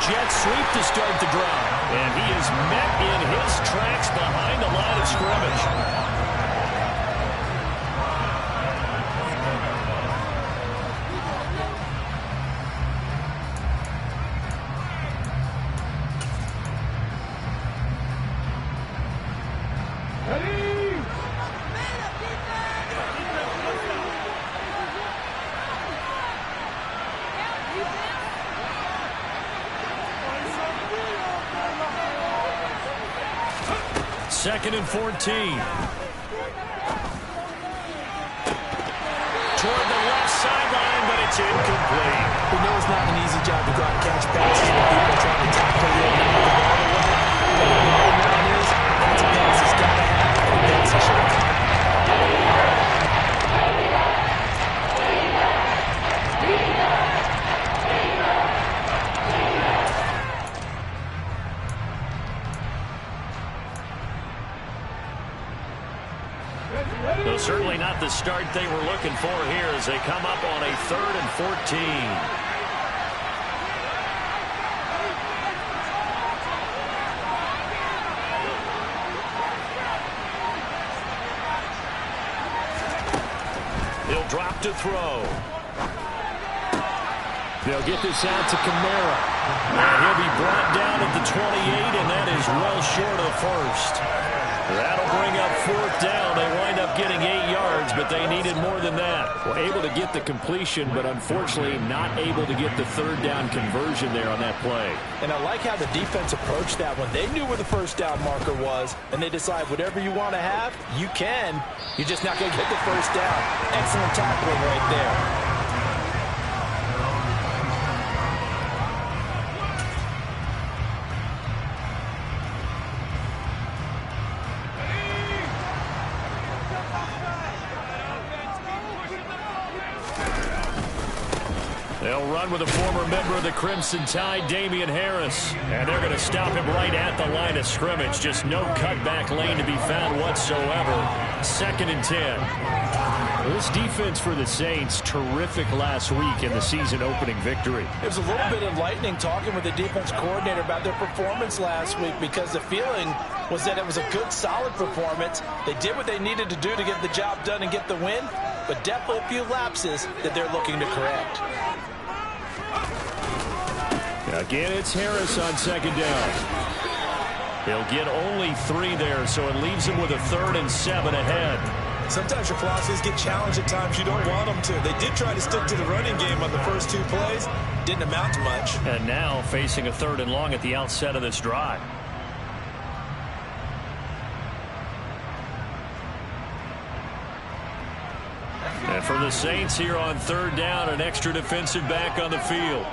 Jet sweep to start the drive. And he is met in his tracks behind the line of scrimmage. Second and 14. Toward the left sideline, but it's incomplete. We know it's not an easy job to go out and catch passes when people are trying to tackle you and knock the ball away. But the bottom line is, that's a pass he's got to have, and that's a shot. So certainly not the start they were looking for here as they come up on a 3rd and 14. He'll drop to throw. They'll get this out to Kamara. And he'll be brought down at the 28, and that is well short of the first. That'll bring up 4th down. They wind up getting 8 yards, but they needed more than that. Well, able to get the completion, but unfortunately not able to get the 3rd down conversion there on that play. And I like how the defense approached that one. They knew where the 1st down marker was, and they decide whatever you want to have, you can. You're just not going to get the 1st down. Excellent tackling right there. They'll run with a former member of the Crimson Tide, Damian Harris. And they're going to stop him right at the line of scrimmage. Just no cutback lane to be found whatsoever. 2nd and 10. This defense for the Saints, terrific last week in the season opening victory. It was a little bit enlightening talking with the defense coordinator about their performance last week, because the feeling was that it was a good, solid performance. They did what they needed to do to get the job done and get the win, but definitely a few lapses that they're looking to correct. Again, it's Harris on 2nd down. He'll get only 3 there, so it leaves him with a 3rd and 7 ahead. Sometimes your philosophies get challenged at times you don't want them to. They did try to stick to the running game on the first 2 plays. Didn't amount to much. And now facing a 3rd and long at the outset of this drive. And for the Saints here on 3rd down, an extra defensive back on the field.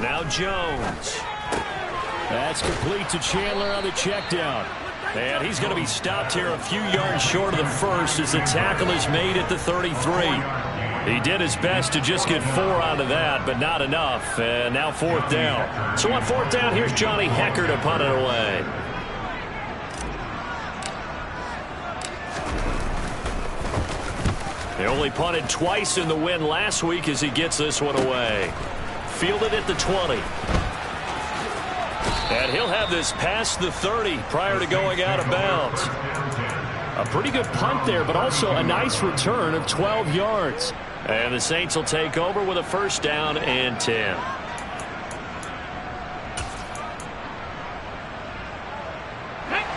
Now Jones. That's complete to Chandler on the check down. And he's going to be stopped here a few yards short of the first as the tackle is made at the 33. He did his best to just get 4 out of that, but not enough. And now 4th down. So on 4th down, here's Johnny Hecker to punt it away. They only punted twice in the win last week as he gets this one away. Fielded at the 20. And he'll have this past the 30 prior to going out of bounds. A pretty good punt there, but also a nice return of 12 yards. And the Saints will take over with a 1st down and 10.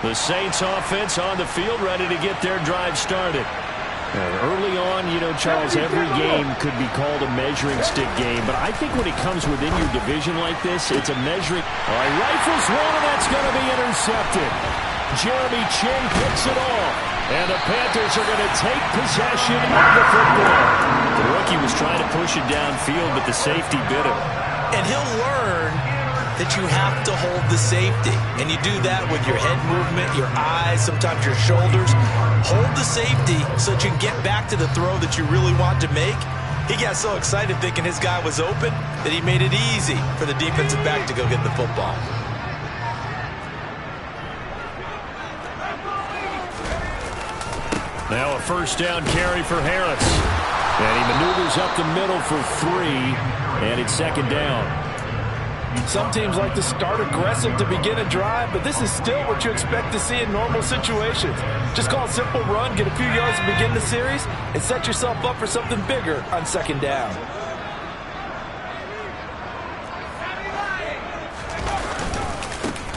The Saints offense on the field, ready to get their drive started. Early on, you know, Charles, every game could be called a measuring stick game, but I think when it comes within your division like this, it's a measuring. All right, rifles one, and that's going to be intercepted. Jeremy Chin picks it off, and the Panthers are going to take possession of the football. The rookie was trying to push it downfield, but the safety bit him. And he'll learn that you have to hold the safety. And you do that with your head movement, your eyes, sometimes your shoulders. Hold the safety so that you can get back to the throw that you really want to make. He got so excited thinking his guy was open that he made it easy for the defensive back to go get the football. Now a first down carry for Harris. And he maneuvers up the middle for 3, and it's second down. Some teams like to start aggressive to begin a drive, but this is still what you expect to see in normal situations. Just call a simple run, get a few yards to begin the series, and set yourself up for something bigger on second down.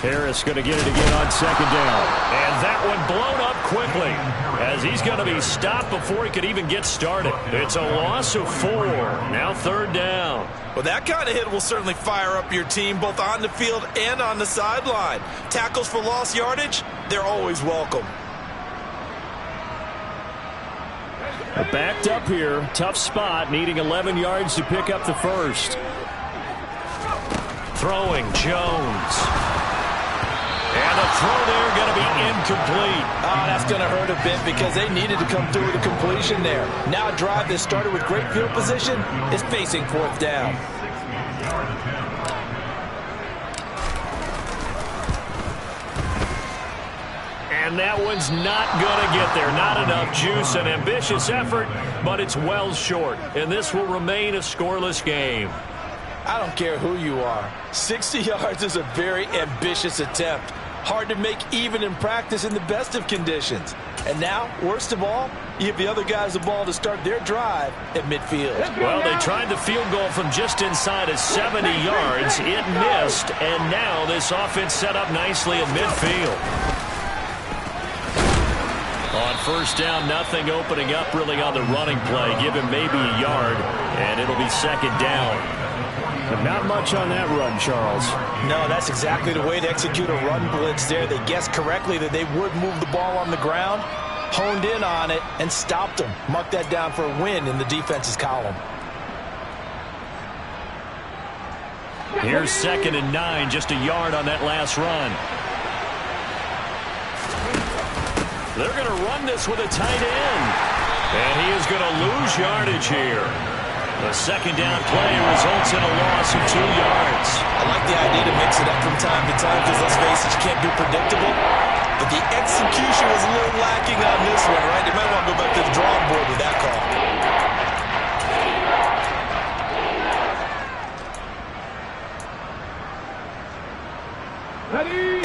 Harris going to get it again on second down. And that one blown up quickly as he's going to be stopped before he could even get started. It's a loss of 4. Now third down. Well, that kind of hit will certainly fire up your team both on the field and on the sideline. Tackles for lost yardage, they're always welcome. They're backed up here. Tough spot, needing 11 yards to pick up the first. Throwing Jones. And the throw there going to be incomplete. Oh, that's going to hurt a bit because they needed to come through with a completion there. Now a drive that started with great field position is facing fourth down. And that one's not going to get there. Not enough juice. An ambitious effort, but it's well short. And this will remain a scoreless game. I don't care who you are. 60 yards is a very ambitious attempt. Hard to make even in practice in the best of conditions. And now, worst of all, you give the other guys the ball to start their drive at midfield. Well, they tried the field goal from just inside of 70 yards. It missed, and now this offense set up nicely at midfield. On first down, nothing opening up really on the running play. Give him maybe a yard, and it'll be second down. But not much on that run, Charles. No, that's exactly the way to execute a run blitz there. They guessed correctly that they would move the ball on the ground, honed in on it, and stopped them. Mark that down for a win in the defense's column. Here's 2nd and 9, just a yard on that last run. They're going to run this with a tight end. And he is going to lose yardage here. The second down play results in a loss of 2 yards. I like the idea to mix it up from time to time because, let's face it, you can't be predictable. But the execution was a little lacking on this one, right? They might want to go back to the drawing board with that call.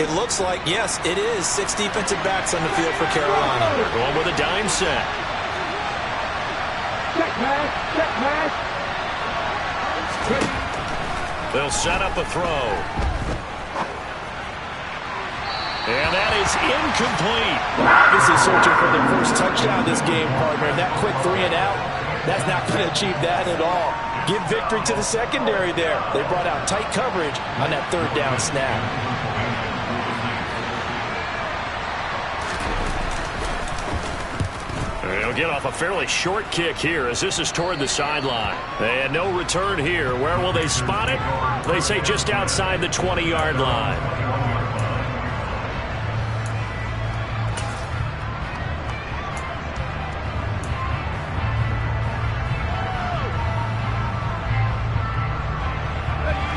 It looks like, yes, it is 6 defensive backs on the field for Carolina. They're going with a dime set. Check man. They'll set up a throw. And that is incomplete. Obviously searching for their first touchdown this game, partner. That quick 3 and out, that's not going to achieve that at all. Give victory to the secondary there. They brought out tight coverage on that third down snap. They'll get off a fairly short kick here as this is toward the sideline. And no return here. Where will they spot it? They say just outside the 20-yard line.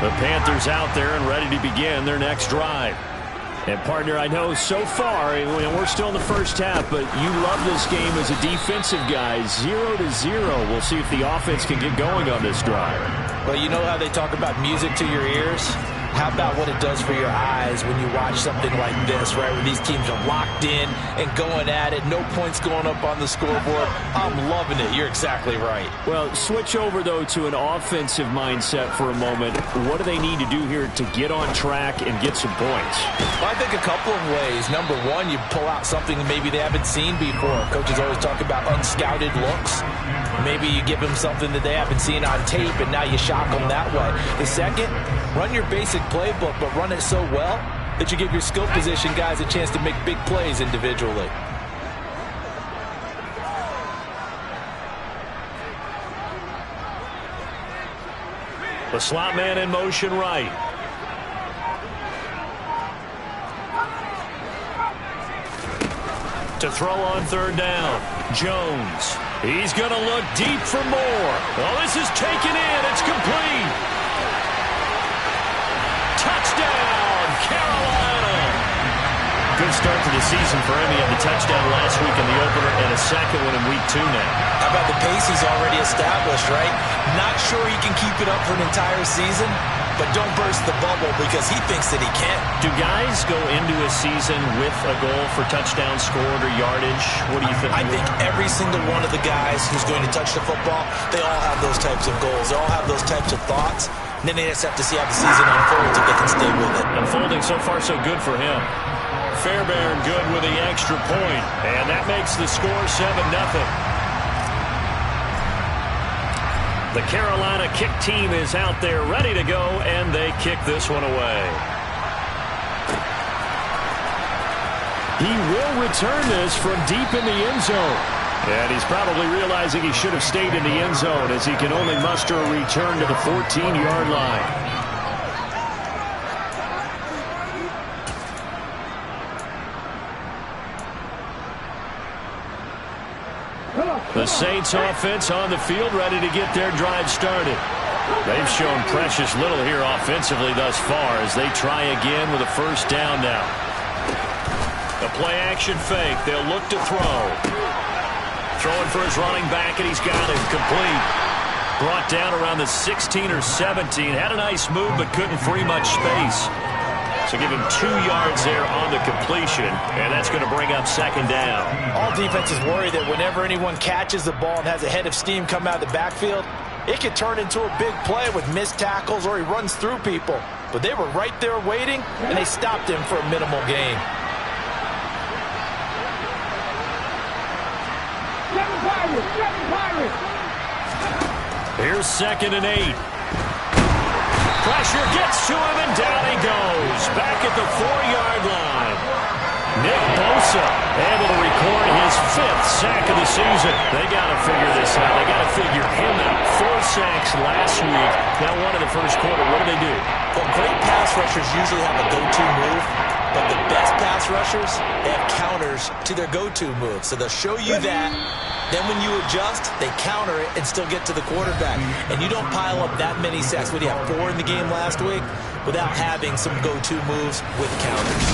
The Panthers out there and ready to begin their next drive. And, partner, I know so far, we're still in the first half, but you love this game as a defensive guy. 0-0. We'll see if the offense can get going on this drive. Well, you know how they talk about music to your ears? How about what it does for your eyes when you watch something like this, right, where these teams are locked in and going at it, no points going up on the scoreboard? I'm loving it. You're exactly right. Well, switch over, though, to an offensive mindset for a moment. What do they need to do here to get on track and get some points? Well, I think a couple of ways. Number one, you pull out something that maybe they haven't seen before. Coaches always talk about unscouted looks. Maybe you give them something that they haven't seen on tape, and now you shock them that way. The second, run your basic playbook, but run it so well that you give your skill position guys a chance to make big plays individually. The slot man in motion right. To throw on third down. Jones. He's going to look deep for more. Oh, this is taken in. It's complete. Touchdown, Carolina. Good start to the season for him. He had the touchdown last week in the opener and a second one in week 2 now. How about the pace he's already established, right? Not sure he can keep it up for an entire season, but don't burst the bubble because he thinks that he can. Do guys go into a season with a goal for touchdown scored or yardage? What do you think? I think every single one of the guys who's going to touch the football, they all have those types of goals. They all have those types of thoughts. And then they just have to see how the season unfolds if they can stay with it. Unfolding so far so good for him. Fairbairn good with the extra point. And that makes the score 7-0. The Carolina kick team is out there ready to go, and they kick this one away. He will return this from deep in the end zone. And he's probably realizing he should have stayed in the end zone as he can only muster a return to the 14-yard line. The Saints offense on the field ready to get their drive started. They've shown precious little here offensively thus far as they try again with a first down now. The play action fake. They'll look to throw. Throwing for his running back, and he's got it complete. Brought down around the 16 or 17. Had a nice move but couldn't free much space. So give him 2 yards there on the completion, and that's going to bring up second down. All defenses worry that whenever anyone catches the ball and has a head of steam come out of the backfield, it could turn into a big play with missed tackles or he runs through people. But they were right there waiting, and they stopped him for a minimal gain. Here's 2nd and 8. Pressure gets to him, and down he goes. Back at the 4-yard line. Nick Bosa able to record his 5th sack of the season. They got to figure this out. They got to figure him out. 4 sacks last week. Now 1 in the first quarter. What do they do? Well, great pass rushers usually have a go-to move, but the best pass rushers, they have counters to their go-to move. So they'll show you that. Then when you adjust, they counter it and still get to the quarterback. And you don't pile up that many sacks. What do you have, 4 in the game last week? Without having some go-to moves with counters.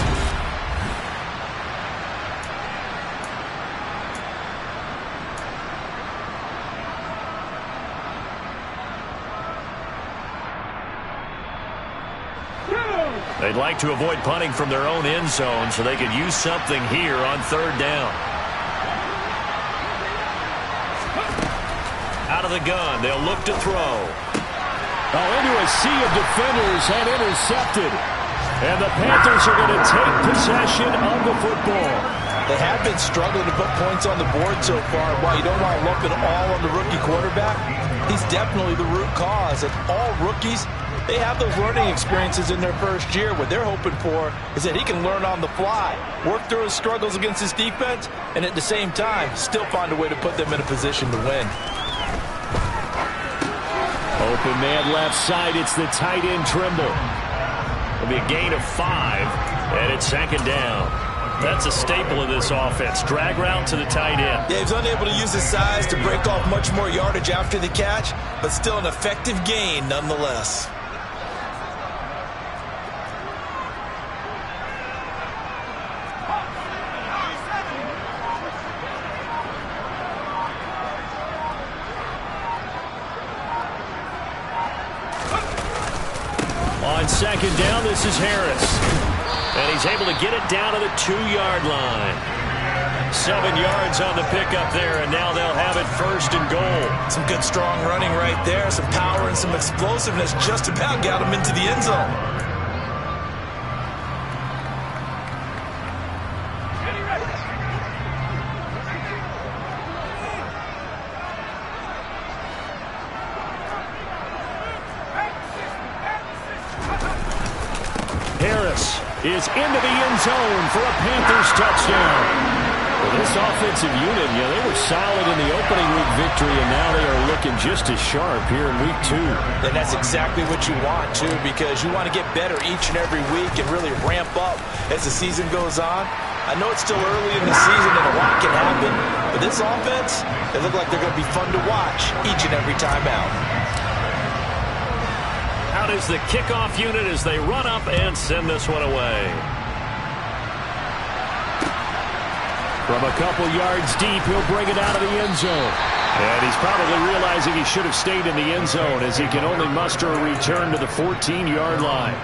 They'd like to avoid punting from their own end zone so they could use something here on third down. Out of the gun, they'll look to throw. Oh, into a sea of defenders and intercepted. And the Panthers are going to take possession of the football. They have been struggling to put points on the board so far. While you don't want to lump it all on the rookie quarterback, he's definitely the root cause. And all rookies, they have those learning experiences in their first year. What they're hoping for is that he can learn on the fly, work through his struggles against his defense, and at the same time, still find a way to put them in a position to win. Open man left side. It's the tight end Trimble. It'll be a gain of 5, and it's 2nd down. That's a staple of this offense. Drag route to the tight end. Yeah, he's unable to use his size to break off much more yardage after the catch, but still an effective gain nonetheless. On 2nd down, this is Harris. And he's able to get it down to the 2-yard line. 7 yards on the pickup there, and now they'll have it 1st and goal. Some good strong running right there, some power and some explosiveness just about got him into the end zone. Harris is into the end zone for a Panthers touchdown. Well, this offensive unit, they were solid in the opening week victory, and now they are looking just as sharp here in week 2. And that's exactly what you want, too, because you want to get better each and every week and really ramp up as the season goes on. I know it's still early in the season and a lot can happen, but this offense, they look like they're going to be fun to watch each and every time out. Out is the kickoff unit as they run up and send this one away. From a couple yards deep, he'll bring it out of the end zone. And he's probably realizing he should have stayed in the end zone as he can only muster a return to the 14-yard line.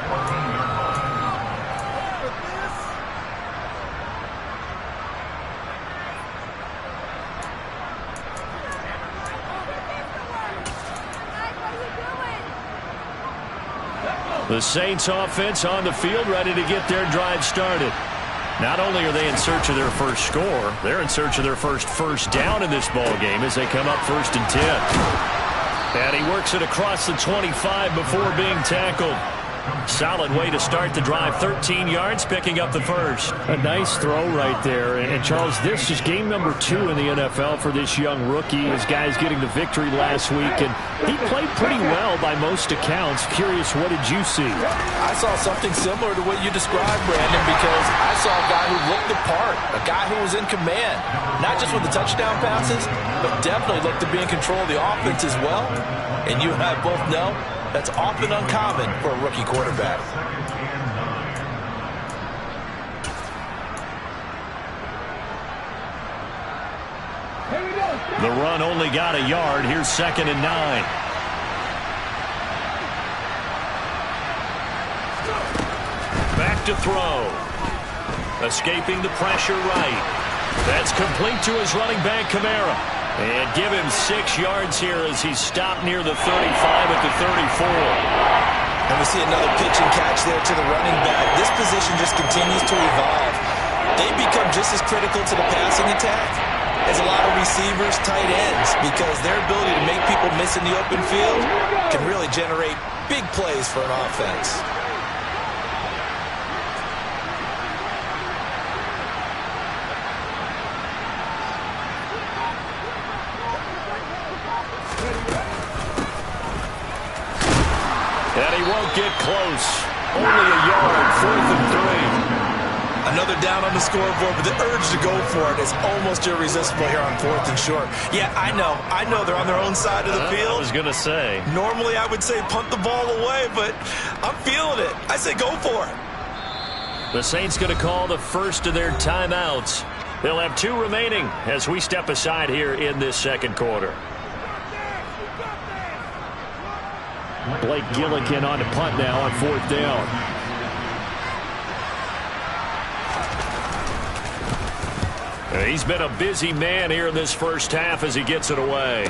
The Saints offense on the field ready to get their drive started. Not only are they in search of their first score, they're in search of their first down in this ball game as they come up 1st and 10. And he works it across the 25 before being tackled. Solid way to start the drive. 13 yards, picking up the first. A nice throw right there. And Charles, this is game number 2 in the NFL for this young rookie. His guys getting the victory last week, and he played pretty well by most accounts. Curious, what did you see? I saw something similar to what you described, Brandon, because I saw a guy who looked the part, a guy who was in command, not just with the touchdown passes, but definitely looked to be in control of the offense as well. And you and I both know that's often uncommon for a rookie quarterback. The run only got a yard. Here's 2nd and 9. Back to throw. Escaping the pressure right. That's complete to his running back, Kamara. And give him 6 yards here as he's stopped near the 35 at the 34. And we see another pitch and catch there to the running back. This position just continues to evolve. They become just as critical to the passing attack as a lot of receivers, tight ends, because their ability to make people miss in the open field can really generate big plays for an offense. And he won't get close. Only a yard, 4th and 3. Another down on the scoreboard, but the urge to go for it is almost irresistible here on 4th and short. Yeah, I know they're on their own side of the field. I was going to say. Normally I would say punt the ball away, but I'm feeling it. I say go for it. The Saints going to call the first of their timeouts. They'll have 2 remaining as we step aside here in this second quarter. Blake Gillikin on the punt now on 4th down. He's been a busy man here in this first half as he gets it away.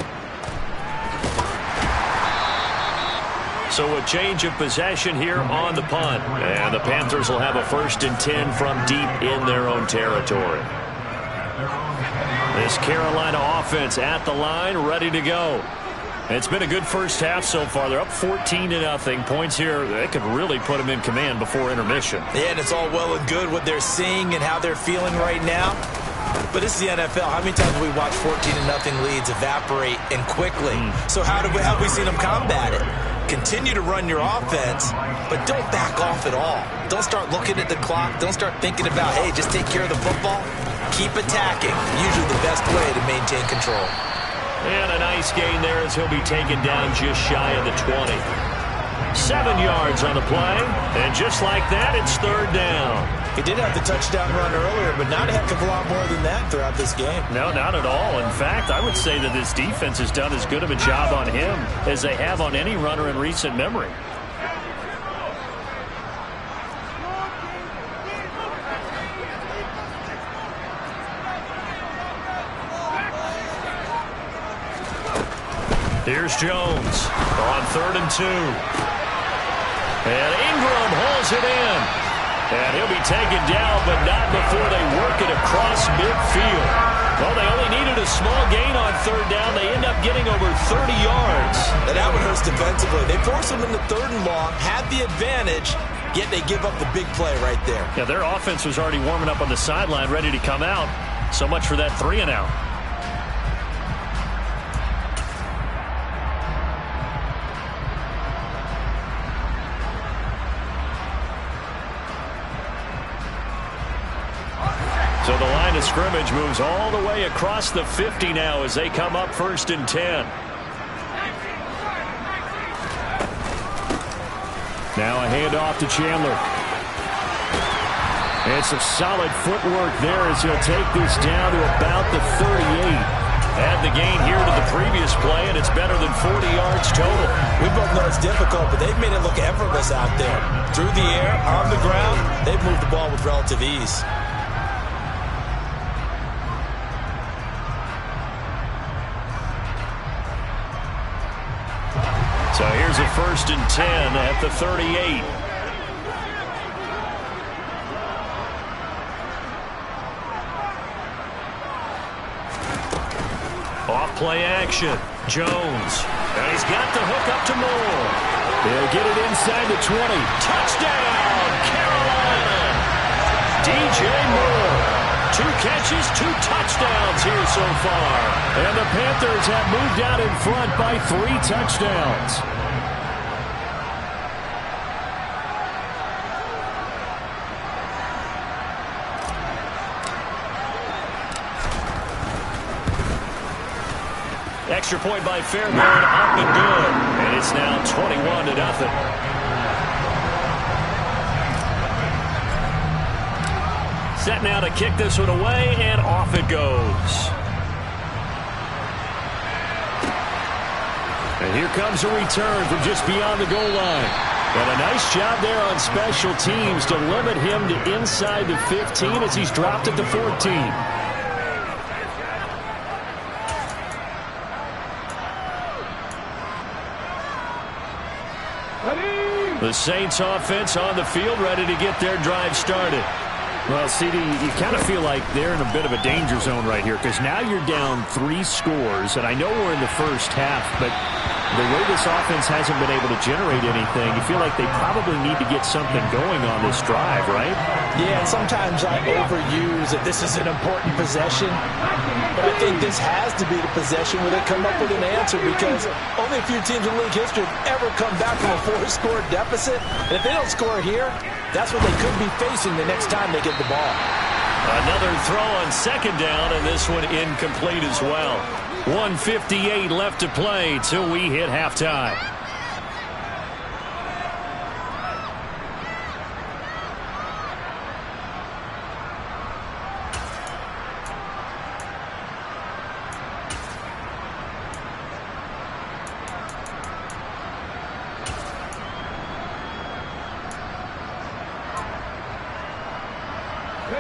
So a change of possession here on the punt. And the Panthers will have a 1st and 10 from deep in their own territory. This Carolina offense at the line, ready to go. It's been a good first half so far. They're up 14-0. Points here, they could really put them in command before intermission. Yeah, and it's all well and good what they're seeing and how they're feeling right now. But this is the NFL. How many times have we watched 14-0 leads evaporate and quickly? So how have we seen them combat it? Continue to run your offense, but don't back off at all. Don't start looking at the clock. Don't start thinking about, hey, just take care of the football. Keep attacking. Usually the best way to maintain control. And a nice gain there as he'll be taken down just shy of the 20. 7 yards on the play, and just like that, it's 3rd down. He did have the touchdown run earlier, but not a heck of a lot more than that throughout this game. No, not at all. In fact, I would say that this defense has done as good of a job on him as they have on any runner in recent memory. Here's Jones on 3rd and 2. And Ingram hauls it in. And he'll be taken down, but not before they work it across midfield. Well, they only needed a small gain on 3rd down. They end up getting over 30 yards. And that one hurts defensively. They force them into 3rd and long, had the advantage, yet they give up the big play right there. Yeah, their offense was already warming up on the sideline, ready to come out. So much for that 3 and out. So the line of scrimmage moves all the way across the 50 now as they come up 1st and 10. Now a handoff to Chandler. And some solid footwork there as he'll take this down to about the 38. Add the gain here to the previous play, and it's better than 40 yards total. We both know it's difficult, but they've made it look effortless out there. Through the air, on the ground, they've moved the ball with relative ease. So here's a 1st and 10 at the 38. Off-play action. Jones. And he's got the hook up to Moore. They'll get it inside the 20. Touchdown, Carolina! DJ Moore. 2 catches, 2 touchdowns here so far. And the Panthers have moved out in front by 3 touchdowns. Extra point by Fairbairn, up and good. And it's now 21-0. Set now to kick this one away, and off it goes. And here comes a return from just beyond the goal line. And a nice job there on special teams to limit him to inside the 15 as he's dropped at the 14. The Saints offense on the field, ready to get their drive started. Well, CD, you kind of feel like they're in a bit of a danger zone right here because now you're down 3 scores, and I know we're in the first half, but the way this offense hasn't been able to generate anything, you feel like they probably need to get something going on this drive, right? Yeah, and sometimes I overuse that this is an important possession, but I think this has to be the possession where they come up with an answer because only a few teams in league history have ever come back from a 4-score deficit, and if they don't score here, that's what they could be facing the next time they get the ball. Another throw on 2nd down, and this one incomplete as well. 1:58 left to play till we hit halftime.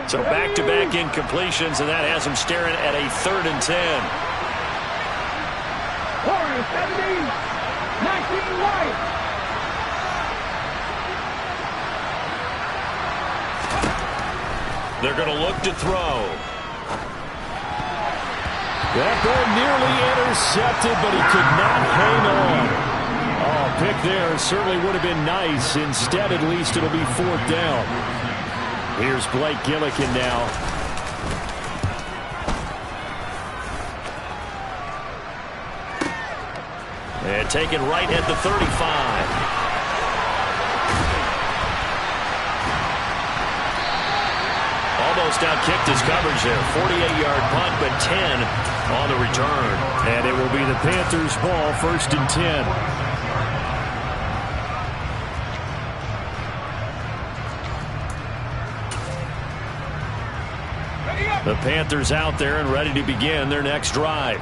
So back-to-back incompletions, and that has them staring at a 3rd and 10. 17, 19 right. They're going to look to throw. That ball nearly intercepted, but he could not hang on. Oh, pick there certainly would have been nice. Instead, at least it'll be 4th down. Here's Blake Gillikin now. And taken right at the 35. Almost out-kicked his coverage there. 48-yard punt, but 10 on the return. And it will be the Panthers' ball, 1st and 10. The Panthers out there and ready to begin their next drive.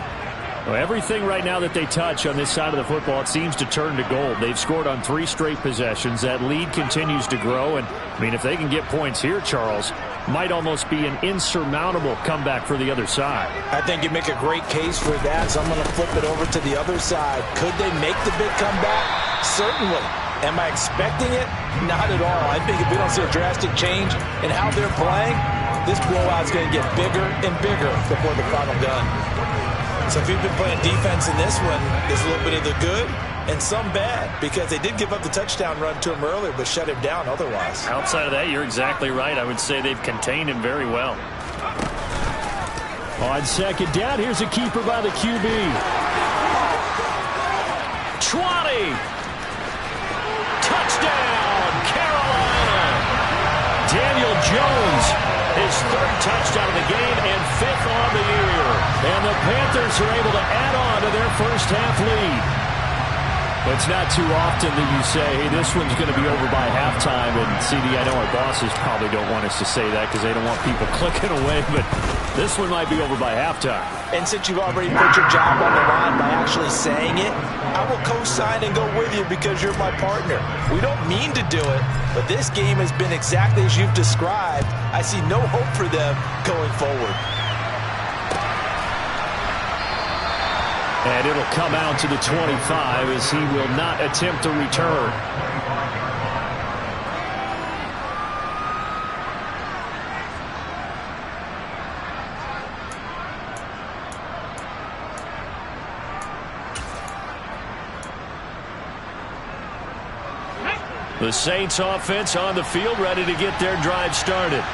Well, everything right now that they touch on this side of the football, it seems to turn to gold. They've scored on 3 straight possessions. That lead continues to grow. And, I mean, if they can get points here, Charles, might almost be an insurmountable comeback for the other side. I think you make a great case for that, so I'm going to flip it over to the other side. Could they make the big comeback? Certainly. Am I expecting it? Not at all. I think if we don't see a drastic change in how they're playing, this blowout's going to get bigger and bigger before the final gun. So if you've been playing defense in this one, there's a little bit of the good and some bad because they did give up the touchdown run to him earlier but shut him down otherwise. Outside of that, you're exactly right. I would say they've contained him very well. On 2nd down, here's a keeper by the QB. 20. Touchdown, Carolina. Daniel Jones his third touchdown of the game and fifth on the year. And the Panthers are able to add on to their first half lead. It's not too often that you say, hey, this one's going to be over by halftime. And CD, I know our bosses probably don't want us to say that because they don't want people clicking away, but this one might be over by halftime. And since you've already put your job on the line by actually saying it, I will co-sign and go with you because you're my partner. We don't mean to do it, but this game has been exactly as you've described. I see no hope for them going forward. And it'll come out to the 25 as he will not attempt a return. The Saints offense on the field ready to get their drive started.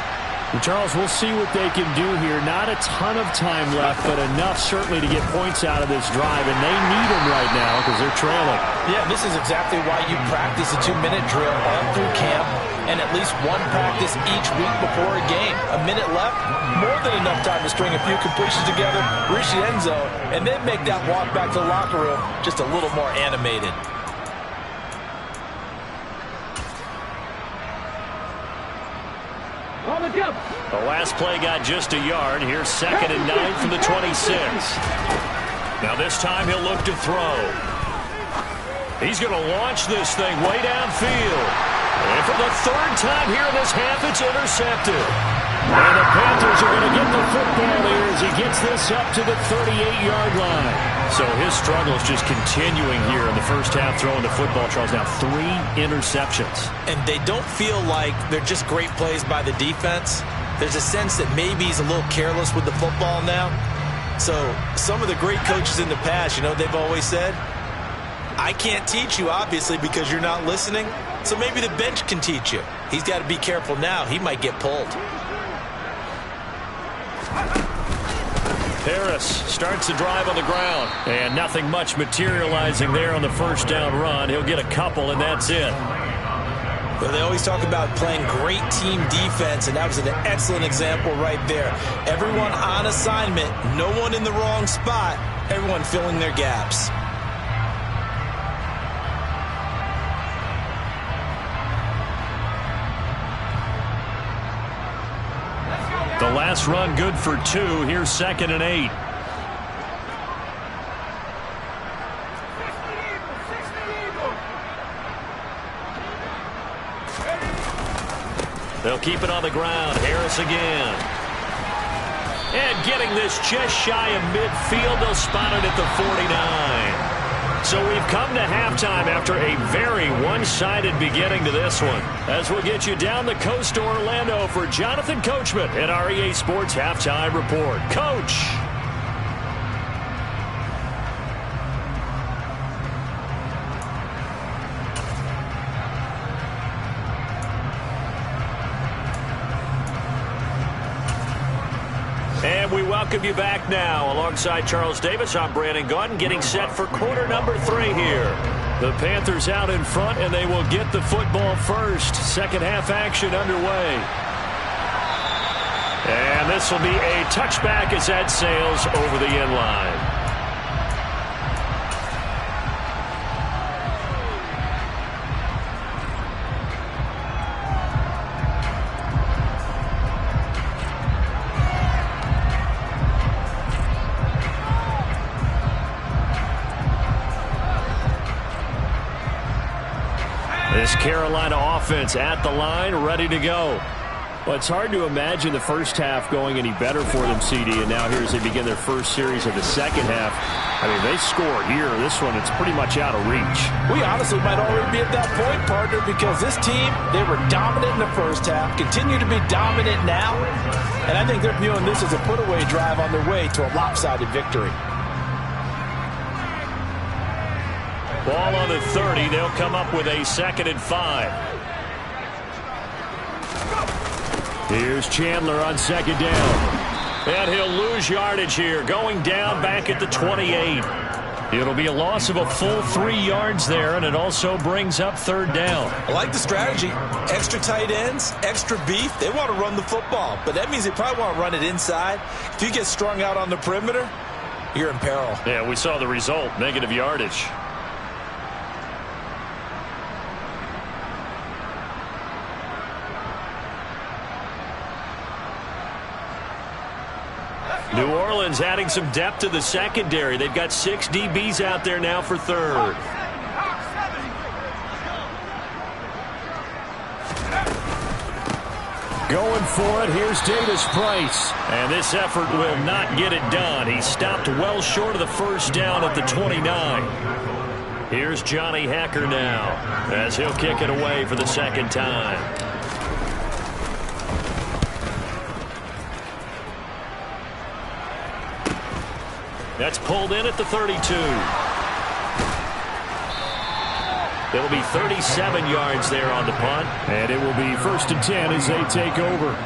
And Charles, we'll see what they can do here. Not a ton of time left, but enough certainly to get points out of this drive, and they need them right now because they're trailing. Yeah, this is exactly why you practice a 2-minute drill all through camp and at least one practice each week before a game. A minute left, more than enough time to string a few completions together, reach the end zone, and then make that walk back to the locker room just a little more animated. The last play got just a yard. Here's 2nd and 9 from the 26. Now this time he'll look to throw. He's going to launch this thing way downfield. And for the third time here in this half, it's intercepted. And the Panthers are going to get the football here as he gets this up to the 38-yard line. So his struggle is just continuing here in the first half throwing the football. Charles, now 3 interceptions. And they don't feel like they're just great plays by the defense. There's a sense that maybe he's a little careless with the football now. So some of the great coaches in the past, you know, they've always said, I can't teach you, obviously, because you're not listening. So maybe the bench can teach you. He's got to be careful now. He might get pulled. Harris starts the drive on the ground. And nothing much materializing there on the first down run. He'll get a couple, and that's it. Well, they always talk about playing great team defense, and that was an excellent example right there. Everyone on assignment, no one in the wrong spot, everyone filling their gaps. The last run good for 2. Here's 2nd and 8. They'll keep it on the ground. Harris again. And getting this just shy of midfield. They'll spot it at the 49. So we've come to halftime after a very one-sided beginning to this one. As we'll get you down the coast to Orlando for Jonathan Coachman at our EA Sports Halftime Report. Coach. And we welcome you back now. Alongside Charles Davis, I'm Brandon Gaudin, getting set for quarter number 3 here. The Panthers out in front, and they will get the football first. Second half action underway. And this will be a touchback as that sails over the end line. This Carolina offense at the line, ready to go. Well, it's hard to imagine the first half going any better for them, CD, and now here as they begin their first series of the second half. I mean, they score here. This one, it's pretty much out of reach. We honestly might already be at that point, partner, because this team, they were dominant in the first half, continue to be dominant now, and I think they're viewing this as a put-away drive on their way to a lopsided victory. Ball on the 30. They'll come up with a 2nd and 5. Here's Chandler on 2nd down. And he'll lose yardage here, going down back at the 28. It'll be a loss of a full 3 yards there, and it also brings up third down. I like the strategy. Extra tight ends, extra beef. They want to run the football, but that means they probably want to run it inside. If you get strung out on the perimeter, you're in peril. Yeah, we saw the result, negative yardage. New Orleans adding some depth to the secondary. They've got 6 DBs out there now for third. Going for it, here's Davis Price. And this effort will not get it done. He stopped well short of the first down at the 29. Here's Johnny Hacker now as he'll kick it away for the second time. That's pulled in at the 32. It'll be 37 yards there on the punt. And it will be 1st and 10 as they take over.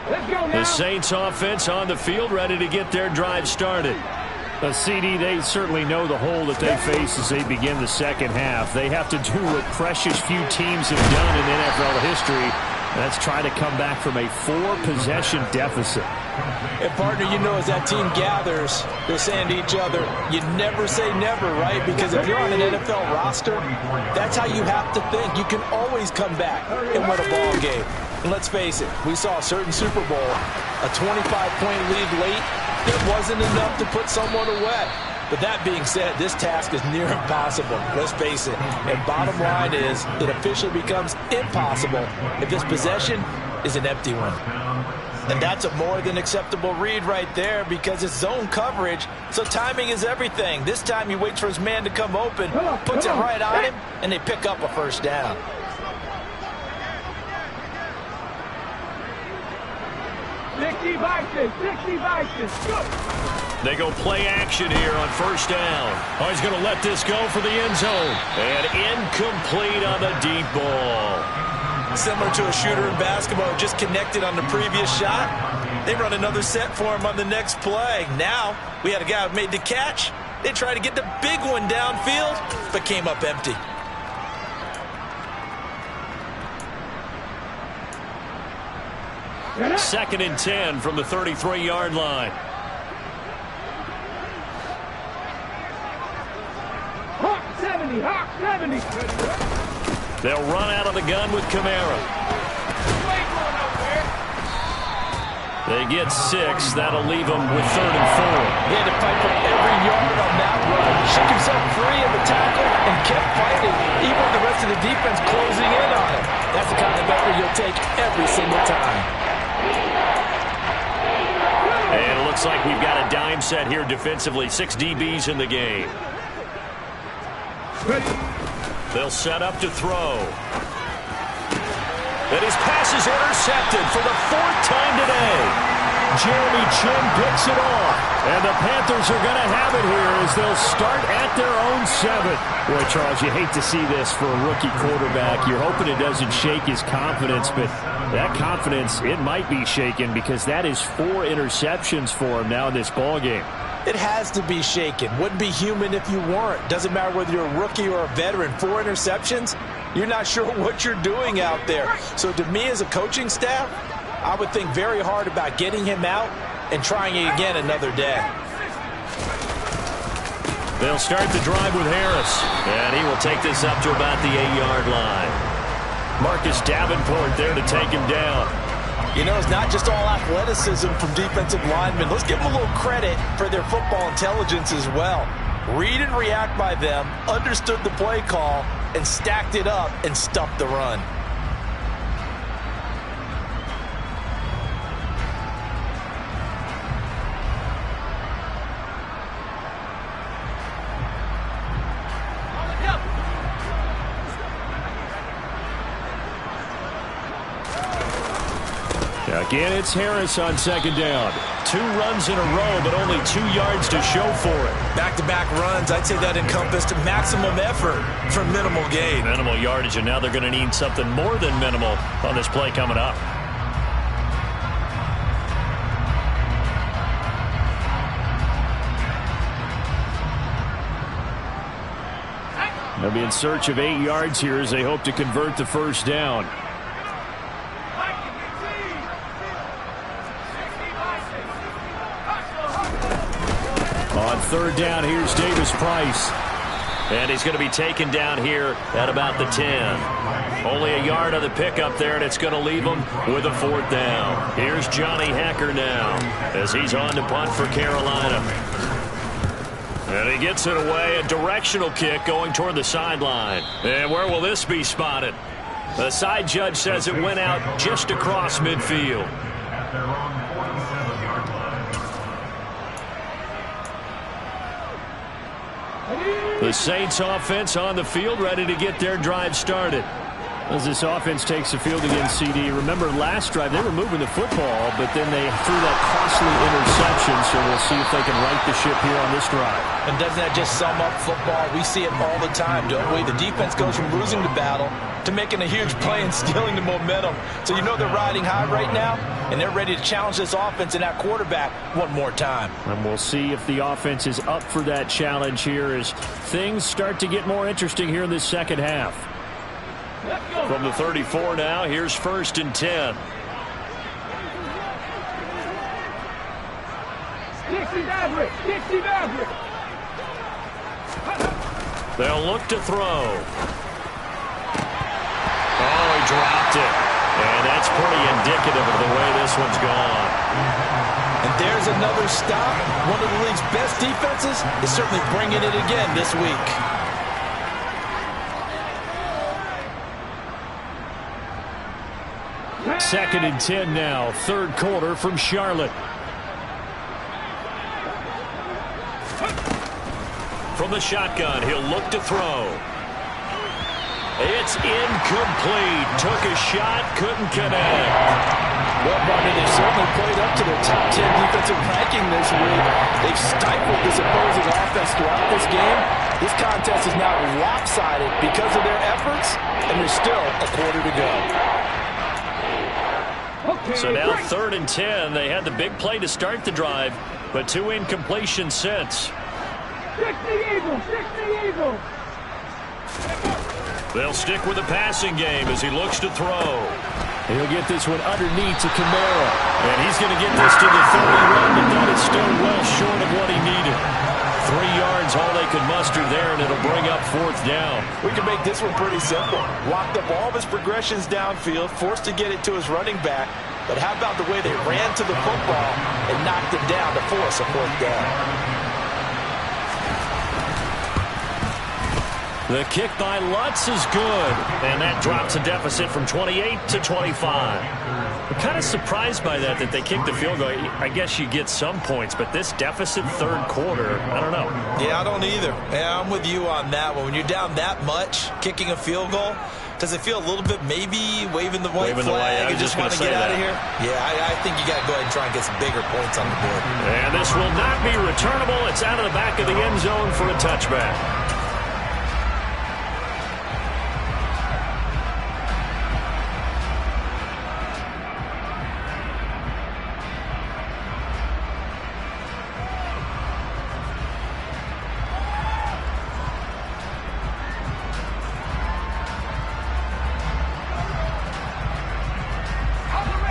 Let's go now. The Saints offense on the field, ready to get their drive started. A CD, they certainly know the hole that they face as they begin the second half. They have to do what precious few teams have done in NFL history. And that's try to come back from a 4-possession deficit. And, partner, you know as that team gathers, they're saying to each other, you never say never, right? Because if you're on an NFL roster, that's how you have to think. You can always come back and win a ball game. And let's face it, we saw a certain Super Bowl, a 25-point lead late. It wasn't enough to put someone away. But that being said, this task is near impossible. Let's face it. And bottom line is, it officially becomes impossible if this possession is an empty one. And that's a more than acceptable read right there because it's zone coverage, so timing is everything. This time he waits for his man to come open, puts it right on him, and they pick up a first down. They go play action here on first down. Oh, he's going to let this go for the end zone. And incomplete on the deep ball. Similar to a shooter in basketball who just connected on the previous shot. They run another set for him on the next play. Now, we had a guy who made the catch. They tried to get the big one downfield, but came up empty. Second and 10 from the 33-yard line. Hawk 70, Hawk 70. They'll run out of the gun with Kamara. They get 6. That'll leave them with 3rd and 4. He had to fight for every yard on that run. Shook himself free of the tackle and kept fighting, even with the rest of the defense closing in on him. That's the kind of effort you'll take every single time. And it looks like we've got a dime set here defensively. 6 DBs in the game. They'll set up to throw. And his pass is intercepted for the 4th time today. Jeremy Chin picks it off. And the Panthers are going to have it here as they'll start at their own 7. Boy, Charles, you hate to see this for a rookie quarterback. You're hoping it doesn't shake his confidence, but that confidence, it might be shaken because that is 4 interceptions for him now in this ballgame. It has to be shaken. Wouldn't be human if you weren't. Doesn't matter whether you're a rookie or a veteran. 4 interceptions, you're not sure what you're doing out there. So to me as a coaching staff, I would think very hard about getting him out and trying it again another day. They'll start the drive with Harris, and he will take this up to about the 8-yard line. Marcus Davenport there to take him down. You know, it's not just all athleticism from defensive linemen. Let's give them a little credit for their football intelligence as well. Read and react by them, understood the play call, and stacked it up and stuffed the run. Again, it's Harris on second down. 2 runs in a row, but only 2 yards to show for it. Back-to-back runs, I'd say that encompassed maximum effort for minimal gain. Minimal yardage, and now they're going to need something more than minimal on this play coming up. They'll be in search of 8 yards here as they hope to convert the first down. On third down, here's Davis Price. And he's going to be taken down here at about the 10. Only a yard on the pickup there, and it's going to leave him with a 4th down. Here's Johnny Hecker now as he's on to punt for Carolina. And he gets it away, a directional kick going toward the sideline. And where will this be spotted? The side judge says it went out just across midfield. The Saints offense on the field, ready to get their drive started. As this offense takes the field against CD. Remember last drive they were moving the football, but then they threw that costly interception, so we'll see if they can right the ship here on this drive. And doesn't that just sum up football? We see it all the time, don't we? The defense goes from losing the battle to making a huge play and stealing the momentum. So you know they're riding high right now, and they're ready to challenge this offense and that quarterback one more time. And we'll see if the offense is up for that challenge here as things start to get more interesting here in this second half. From the 34 now, here's 1st and 10. They'll look to throw. Oh, he dropped it. And that's pretty indicative of the way this one's gone. And there's another stop. One of the league's best defenses is certainly bringing it again this week. Second and 10 now, 3rd quarter from Charlotte. From the shotgun, he'll look to throw. It's incomplete. Took a shot, couldn't connect. Well, Barney, they've certainly played up to their top 10 defensive ranking this week. They've stifled this opposing offense throughout this game. This contest is now lopsided because of their efforts, and there's still a quarter to go. So now 3rd and 10. They had the big play to start the drive, but 2 incompletions since. They'll stick with the passing game as he looks to throw. He'll get this one underneath to Kamara. And he's going to get this to the 30-run, but that is still well short of what he needed. 3 yards, all they could muster there, and it'll bring up 4th down. We can make this one pretty simple. Locked up all of his progressions downfield, forced to get it to his running back. But how about the way they ran to the football and knocked it down to force a 4th down? The kick by Lutz is good, and that drops a deficit from 28 to 25. I'm kind of surprised by that they kicked the field goal. I guess you get some points, but this deficit 3rd quarter, I don't know. Yeah, I don't either. Yeah, I'm with you on that one. When you're down that much, kicking a field goal, does it feel a little bit maybe waving the white flag and just want to get out of here? Yeah, I think you got to go ahead and try and get some bigger points on the board. And this will not be returnable. It's out of the back of the end zone for a touchback.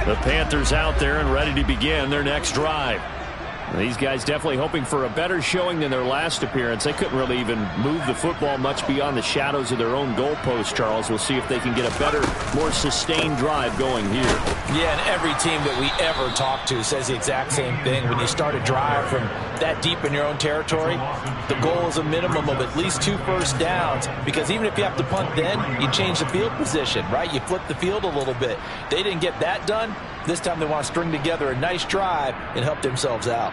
The Panthers out there and ready to begin their next drive. These guys definitely hoping for a better showing than their last appearance. They couldn't really even move the football much beyond the shadows of their own goalpost, Charles. We'll see if they can get a better, more sustained drive going here. Yeah, and every team that we ever talk to says the exact same thing. When you start a drive from that deep in your own territory, the goal is a minimum of at least 2 first downs, because even if you have to punt then, you change the field position, right? You flip the field a little bit. They didn't get that done. This time they want to string together a nice drive and help themselves out.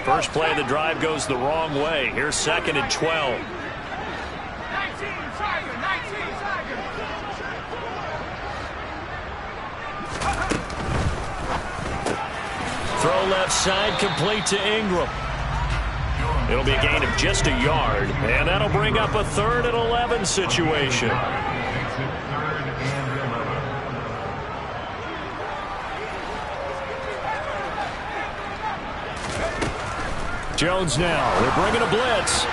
First play of the drive goes the wrong way. Here's 2nd and 12. left side, complete to Ingram. It'll be a gain of just a yard, and that'll bring up a 3rd and 11 situation. Jones now. They're bringing a blitz.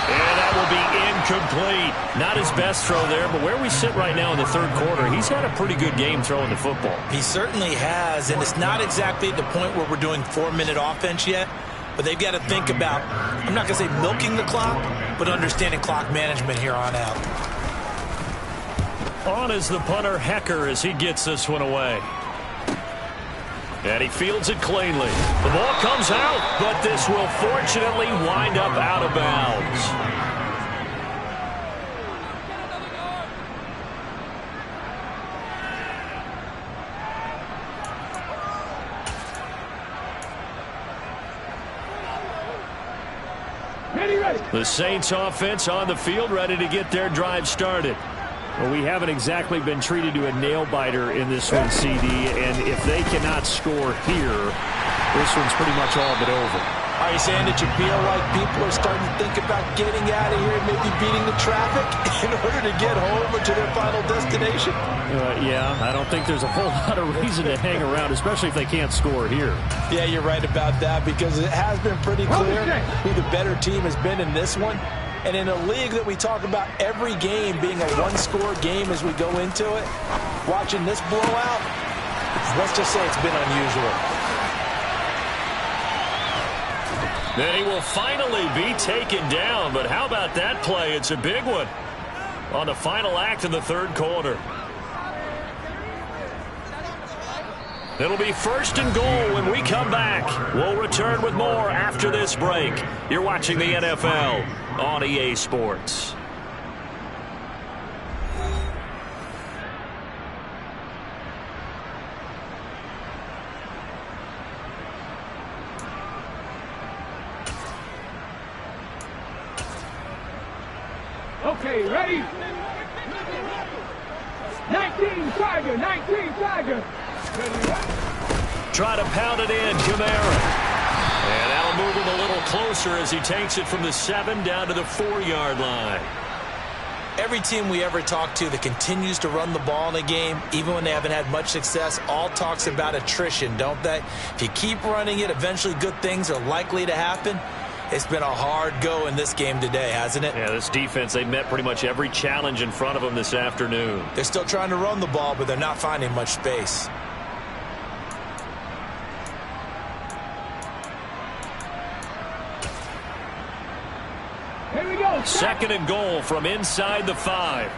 And that will be incomplete. Not his best throw there, but where we sit right now in the 3rd quarter, he's had a pretty good game throwing the football. He certainly has, and it's not exactly the point where we're doing 4-minute offense yet, but they've got to think about, I'm not going to say milking the clock, but understanding clock management here on out. On is the punter, Hecker, as he gets this one away. And he fields it cleanly. The ball comes out, but this will fortunately wind up out of bounds. The Saints offense on the field, ready to get their drive started. Well, we haven't exactly been treated to a nail-biter in this one, CD, and if they cannot score here, this one's pretty much all but over. Are you saying that you feel like people are starting to think about getting out of here and maybe beating the traffic in order to get home or to their final destination? Yeah, I don't think there's a whole lot of reason to hang around, especially if they can't score here. Yeah, you're right about that, because it has been pretty clear who the better team has been in this one. And in a league that we talk about every game being a one-score game as we go into it, watching this blowout, let's just say it's been unusual. Then he will finally be taken down, but how about that play? It's a big one on the final act of the 3rd quarter. It'll be 1st and goal when we come back. We'll return with more after this break. You're watching the NFL on EA Sports. Okay, ready? 19 Tiger, 19 Tiger. Try to pound it in, Kamara. And that'll move him a little closer as he takes it from the 7 down to the 4-yard line. Every team we ever talk to that continues to run the ball in a game, even when they haven't had much success, all talks about attrition, don't they? If you keep running it, eventually good things are likely to happen. It's been a hard go in this game today, hasn't it? Yeah, this defense, they met pretty much every challenge in front of them this afternoon. They're still trying to run the ball, but they're not finding much space. Here we go. 2nd and goal from inside the 5.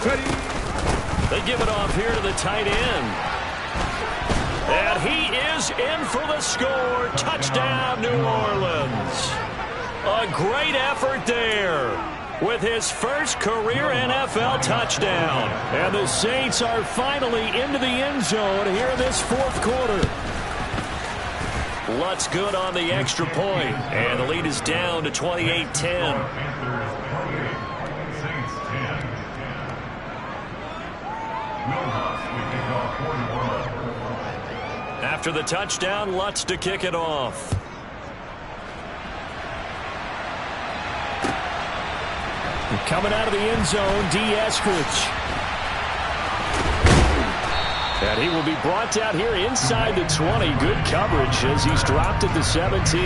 Ready. They give it off here to the tight end. And he is in for the score. Touchdown, New Orleans. A great effort there with his first career NFL touchdown. And the Saints are finally into the end zone here in this 4th quarter. Lutz good on the extra point, and the lead is down to 28-10. After the touchdown, Lutz to kick it off. And coming out of the end zone, D. Eskridge. And he will be brought down here inside the 20. Good coverage as he's dropped at the 17.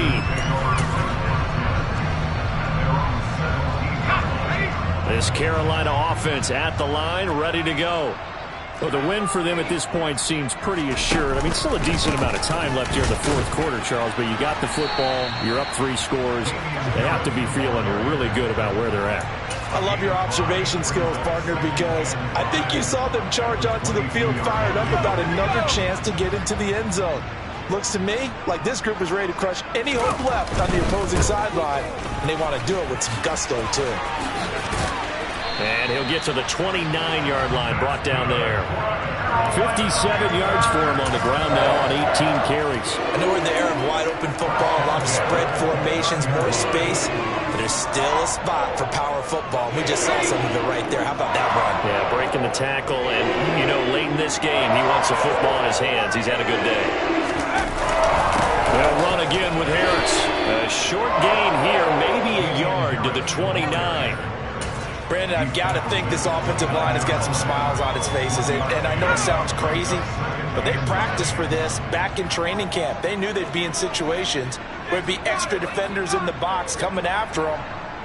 This Carolina offense at the line, ready to go. Well, the win for them at this point seems pretty assured. I mean, still a decent amount of time left here in the 4th quarter, Charles, but you got the football, you're up 3 scores. They have to be feeling really good about where they're at. I love your observation skills, partner, because I think you saw them charge onto the field fired up about another chance to get into the end zone. Looks to me like this group is ready to crush any hope left on the opposing sideline, and they want to do it with some gusto, too. And he'll get to the 29-yard line, brought down there. 57 yards for him on the ground now on 18 carries. I know we're in the era of wide-open football, a lot of spread formations, more space, but there's still a spot for power football. We just saw some of it right there. How about that run? Yeah, breaking the tackle, and, you know, late in this game, he wants the football in his hands. He's had a good day. They'll run again with Harris. A short gain here, maybe a yard to the 29. Brandon, I've got to think this offensive line has got some smiles on its faces. And I know it sounds crazy, but they practiced for this back in training camp. They knew they'd be in situations where there'd be extra defenders in the box coming after them,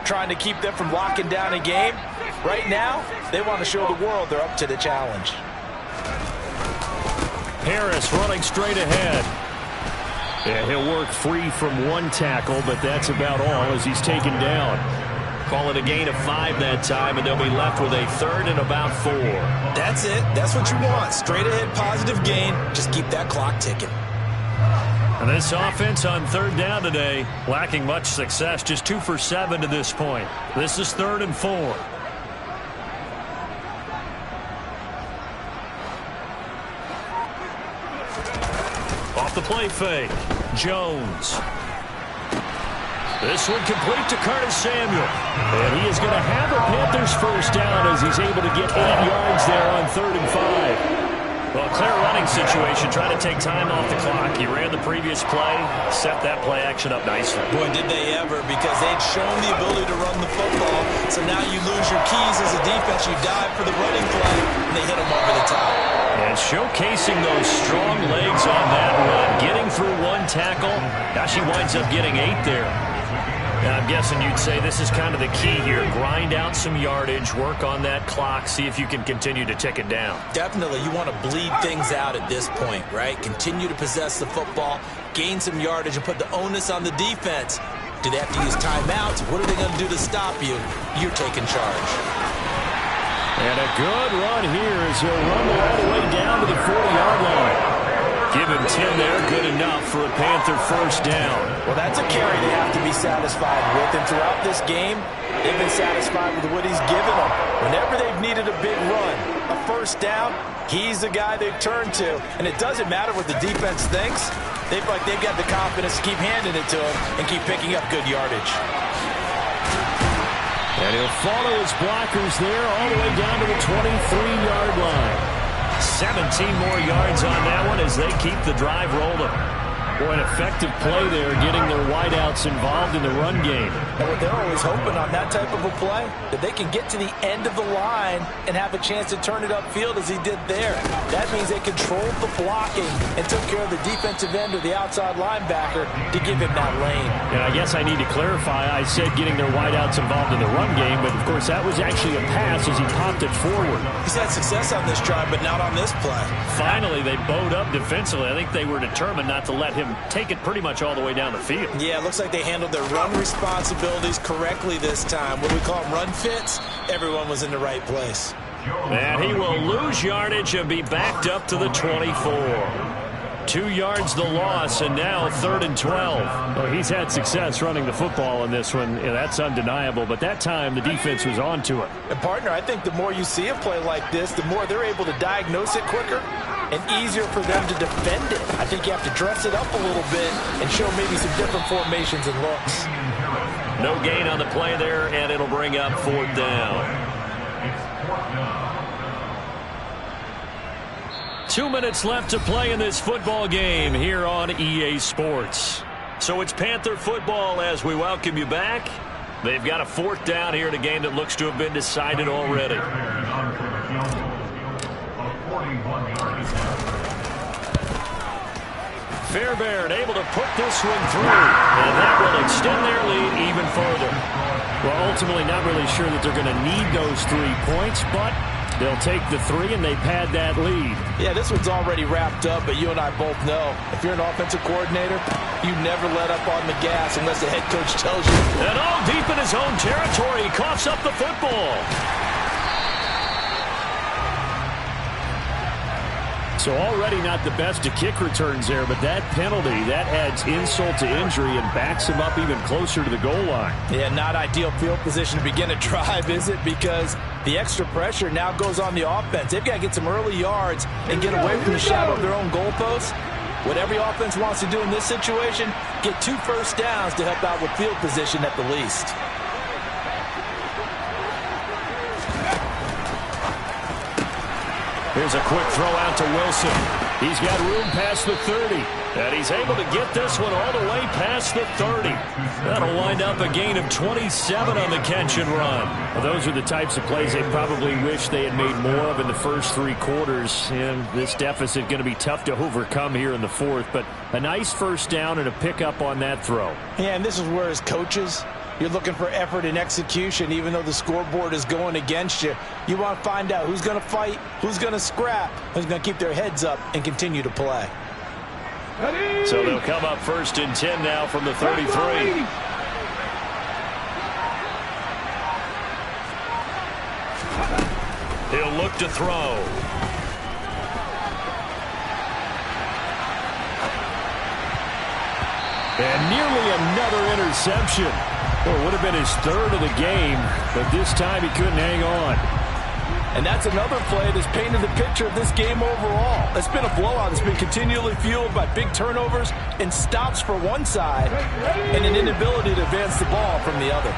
trying to keep them from locking down a game. Right now, they want to show the world they're up to the challenge. Harris running straight ahead. Yeah, he'll work free from one tackle, but that's about all as he's taken down. Call it a gain of 5 that time, and they'll be left with a 3rd and about 4. That's it. That's what you want. Straight ahead positive gain. Just keep that clock ticking. And this offense on 3rd down today, lacking much success, just 2 for 7 to this point. This is 3rd and 4. Off the play fake, Jones. This one complete to Curtis Samuel. And he is going to have a Panthers first down as he's able to get 8 yards there on 3rd and 5. Well, clear running situation, trying to take time off the clock. He ran the previous play, set that play action up nicely. Boy, did they ever, because they'd shown the ability to run the football. So now you lose your keys as a defense. You dive for the running play, and they hit them over the top. And showcasing those strong legs on that run, getting through one tackle. Now she winds up getting 8 there. Now, I'm guessing you'd say this is kind of the key here. Grind out some yardage, work on that clock, see if you can continue to tick it down. Definitely. You want to bleed things out at this point, right? Continue to possess the football, gain some yardage, and put the onus on the defense. Do they have to use timeouts? What are they going to do to stop you? You're taking charge. And a good run here as he'll rumble all the way down to the 40-yard line. Give him 10 there, good enough for a Panther first down. Well, that's a carry they have to be satisfied with. And throughout this game, they've been satisfied with what he's given them. Whenever they've needed a big run, a first down, he's the guy they've turned to. And it doesn't matter what the defense thinks. They've got the confidence to keep handing it to him and keep picking up good yardage. And he'll follow his blockers there all the way down to the 23-yard line. 17 more yards on that one as they keep the drive rolling. Boy, an effective play there, getting their wideouts involved in the run game. And what they're always hoping on that type of a play, that they can get to the end of the line and have a chance to turn it upfield as he did there. That means they controlled the blocking and took care of the defensive end or the outside linebacker to give him that lane. And I guess I need to clarify, I said getting their wideouts involved in the run game, but of course that was actually a pass as he popped it forward. He's had success on this drive, but not on this play. Finally, they bowed up defensively. I think they were determined not to let him take it pretty much all the way down the field. Yeah, it looks like they handled their run responsibilities correctly this time. What do we call them, run fits? Everyone was in the right place. And he will lose yardage and be backed up to the 24. 2 yards the loss, and now 3rd and 12. Well, he's had success running the football in this one. Yeah, that's undeniable, but that time the defense was on to it. And, partner, I think the more you see a play like this, the more they're able to diagnose it quicker and easier for them to defend it. I think you have to dress it up a little bit and show maybe some different formations and looks. No gain on the play there, and it'll bring up 4th down. 2 minutes left to play in this football game here on EA Sports. So it's Panther football as we welcome you back. They've got a 4th down here in a game that looks to have been decided already. Fairbairn able to put this one through, and that will extend their lead even further. Well, ultimately not really sure that they're going to need those 3 points, but they'll take the 3 and they pad that lead. Yeah, this one's already wrapped up, but you and I both know if you're an offensive coordinator, you never let up on the gas unless the head coach tells you. And all deep in his own territory, he coughs up the football. So already not the best of kick returns there, but that penalty, that adds insult to injury and backs him up even closer to the goal line. Yeah, not ideal field position to begin a drive, is it? Because The extra pressure now goes on the offense. They've got to get some early yards and get away from the shadow of their own goalposts. What every offense wants to do in this situation, get 2 first downs to help out with field position at the least. Here's a quick throw out to Wilson. He's got room past the 30. And he's able to get this one all the way past the 30. That'll wind up a gain of 27 on the catch and run. Well, those are the types of plays they probably wish they had made more of in the first 3 quarters. And this deficit going to be tough to overcome here in the 4th. But a nice first down and a pickup on that throw. Yeah, and this is where as coaches, you're looking for effort and execution. Even though the scoreboard is going against you, you want to find out who's going to fight, who's going to scrap, who's going to keep their heads up and continue to play. So they'll come up 1st and 10 now from the 33. He'll look to throw. And nearly another interception. Well, it would have been his 3rd of the game, but this time he couldn't hang on. And that's another play that's painted the picture of this game overall. It's been a blowout. It's been continually fueled by big turnovers and stops for one side and an inability to advance the ball from the other.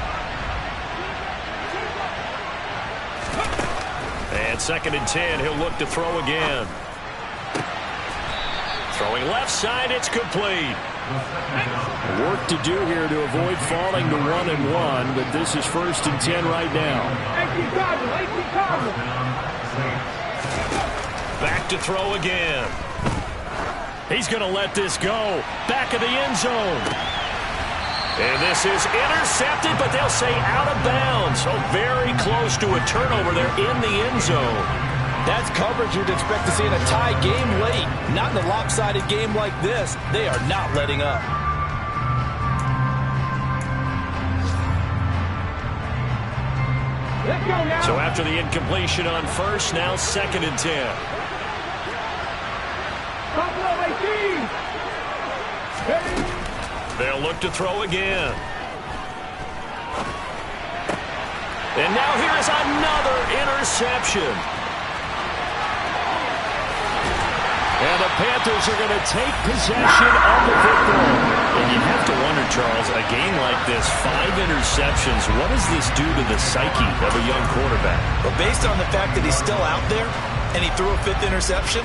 And 2nd and 10, he'll look to throw again. Throwing left side, it's complete. Work to do here to avoid falling to 1-1, but this is 1st and 10 right now. Back to throw again. He's going to let this go. Back of the end zone. And this is intercepted, but they'll say out of bounds. So very close to a turnover there in the end zone. That's coverage you'd expect to see in a tie game late. Not in a lopsided game like this. They are not letting up. Let's go now. So after the incompletion on 1st, now 2nd and 10. They'll look to throw again. And now here is another interception. And the Panthers are going to take possession of the football. And you have to wonder, Charles, a game like this, 5 interceptions, what does this do to the psyche of a young quarterback? But based on the fact that he's still out there and he threw a 5th interception,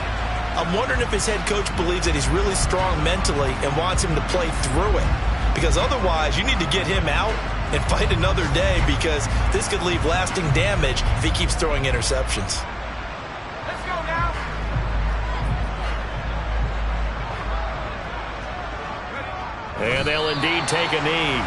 I'm wondering if his head coach believes that he's really strong mentally and wants him to play through it. Because otherwise, you need to get him out and fight another day, because this could leave lasting damage if he keeps throwing interceptions. Let's go now. And they'll indeed take a knee.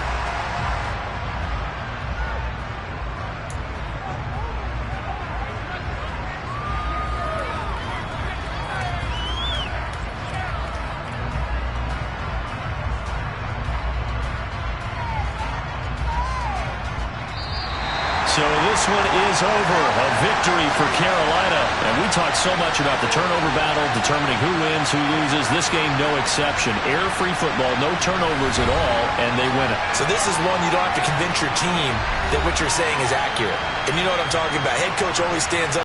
So this one is over. A victory for Carolina. And we talked so much about the turnover battle, determining who wins, who loses. This game, no exception. Error-free football, no turnovers at all, and they win it. So this is one you don't have to convince your team that what you're saying is accurate. And you know what I'm talking about. Head coach always stands up.